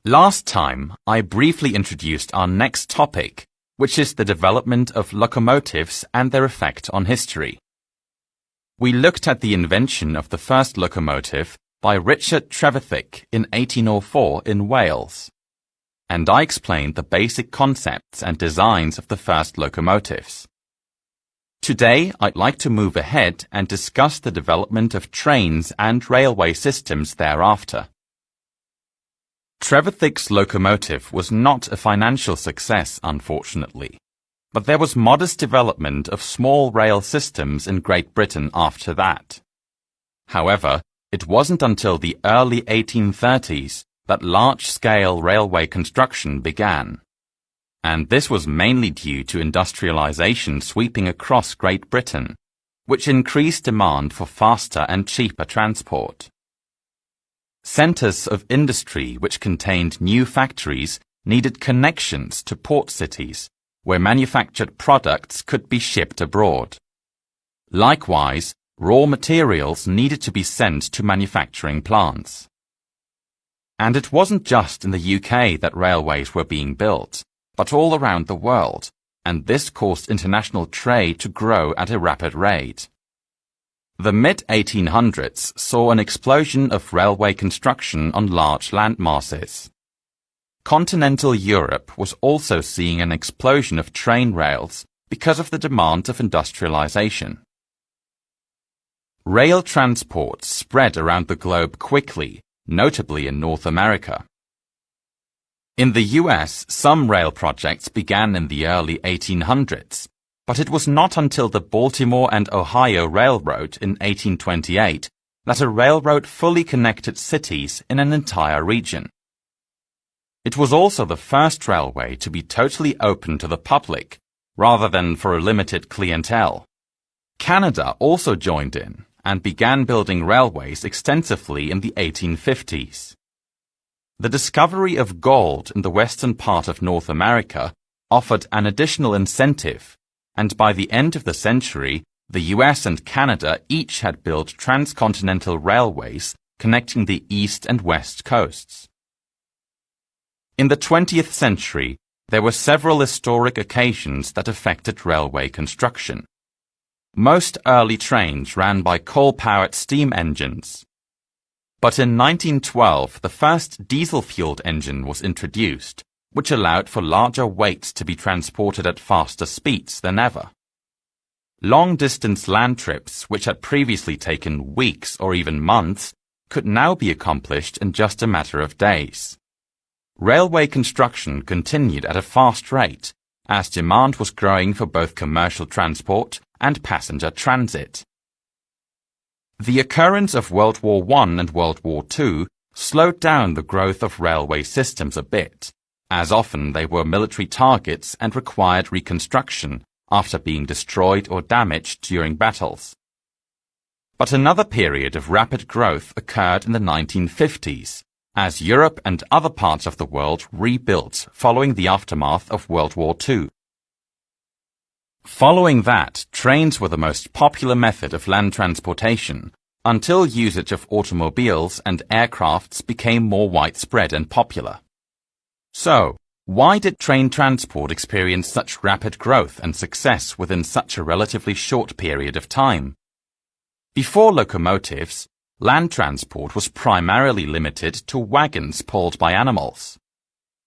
Last time, I briefly introduced our next topic, which is the development of locomotives and their effect on history. We looked at the invention of the first locomotive by Richard Trevithick in 1804 in Wales, and I explained the basic concepts and designs of the first locomotives. Today, I'd like to move ahead and discuss the development of trains and railway systems thereafter. Trevithick's locomotive was not a financial success, unfortunately, but there was modest development of small rail systems in Great Britain after that. However, it wasn't until the early 1830s that large-scale railway construction began, and this was mainly due to industrialization sweeping across Great Britain, which increased demand for faster and cheaper transport. Centres of industry which contained new factories needed connections to port cities, where manufactured products could be shipped abroad. Likewise, raw materials needed to be sent to manufacturing plants. And it wasn't just in the UK that railways were being built, but all around the world, and this caused international trade to grow at a rapid rate. The mid-1800s saw an explosion of railway construction on large land masses. Continental Europe was also seeing an explosion of train rails because of the demand of industrialization. Rail transport spread around the globe quickly, notably in North America. In the US, some rail projects began in the early 1800s, but it was not until the Baltimore and Ohio Railroad in 1828 that a railroad fully connected cities in an entire region. It was also the first railway to be totally open to the public, rather than for a limited clientele. Canada also joined in and began building railways extensively in the 1850s. The discovery of gold in the western part of North America offered an additional incentive, and by the end of the century, the US and Canada each had built transcontinental railways connecting the east and west coasts. In the 20th century, there were several historic occasions that affected railway construction. Most early trains ran by coal-powered steam engines. But in 1912, the first diesel-fueled engine was introduced, which allowed for larger weights to be transported at faster speeds than ever. Long-distance land trips, which had previously taken weeks or even months, could now be accomplished in just a matter of days. Railway construction continued at a fast rate, as demand was growing for both commercial transport and passenger transit. The occurrence of World War I and World War II slowed down the growth of railway systems a bit, as often they were military targets and required reconstruction after being destroyed or damaged during battles. But another period of rapid growth occurred in the 1950s, as Europe and other parts of the world rebuilt following the aftermath of World War II. Following that, trains were the most popular method of land transportation, until usage of automobiles and aircrafts became more widespread and popular. So, why did train transport experience such rapid growth and success within such a relatively short period of time? Before locomotives, land transport was primarily limited to wagons pulled by animals.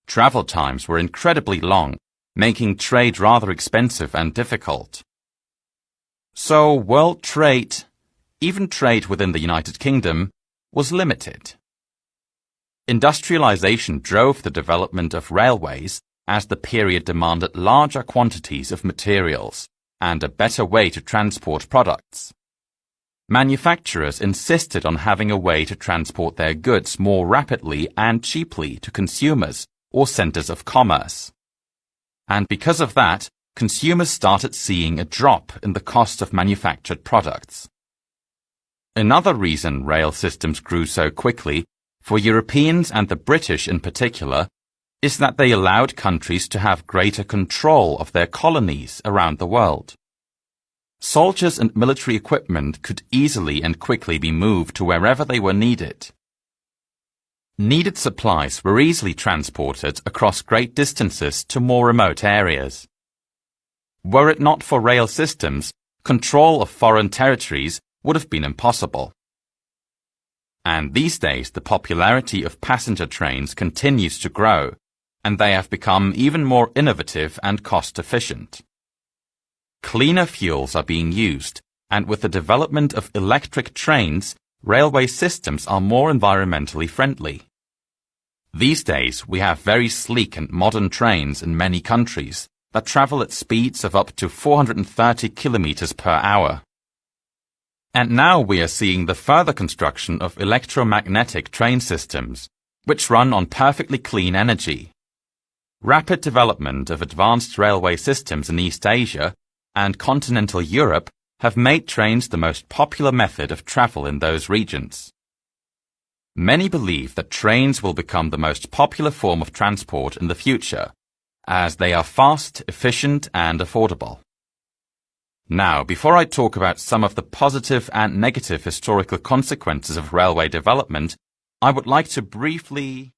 Travel times were incredibly long, making trade rather expensive and difficult. So, world trade, even trade within the United Kingdom, was limited. Industrialization drove the development of railways as the period demanded larger quantities of materials and a better way to transport products. Manufacturers insisted on having a way to transport their goods more rapidly and cheaply to consumers or centers of commerce. And because of that, consumers started seeing a drop in the cost of manufactured products. Another reason rail systems grew so quickly, for Europeans and the British in particular, is that they allowed countries to have greater control of their colonies around the world. Soldiers and military equipment could easily and quickly be moved to wherever they were needed. Needed supplies were easily transported across great distances to more remote areas. Were it not for rail systems, control of foreign territories would have been impossible. And these days the popularity of passenger trains continues to grow, and they have become even more innovative and cost-efficient. Cleaner fuels are being used, and with the development of electric trains, railway systems are more environmentally friendly. These days we have very sleek and modern trains in many countries that travel at speeds of up to 430 kilometers per hour. And now we are seeing the further construction of electromagnetic train systems, which run on perfectly clean energy. Rapid development of advanced railway systems in East Asia and continental Europe have made trains the most popular method of travel in those regions. Many believe that trains will become the most popular form of transport in the future, as they are fast, efficient, and affordable. Now, before I talk about some of the positive and negative historical consequences of railway development, I would like to briefly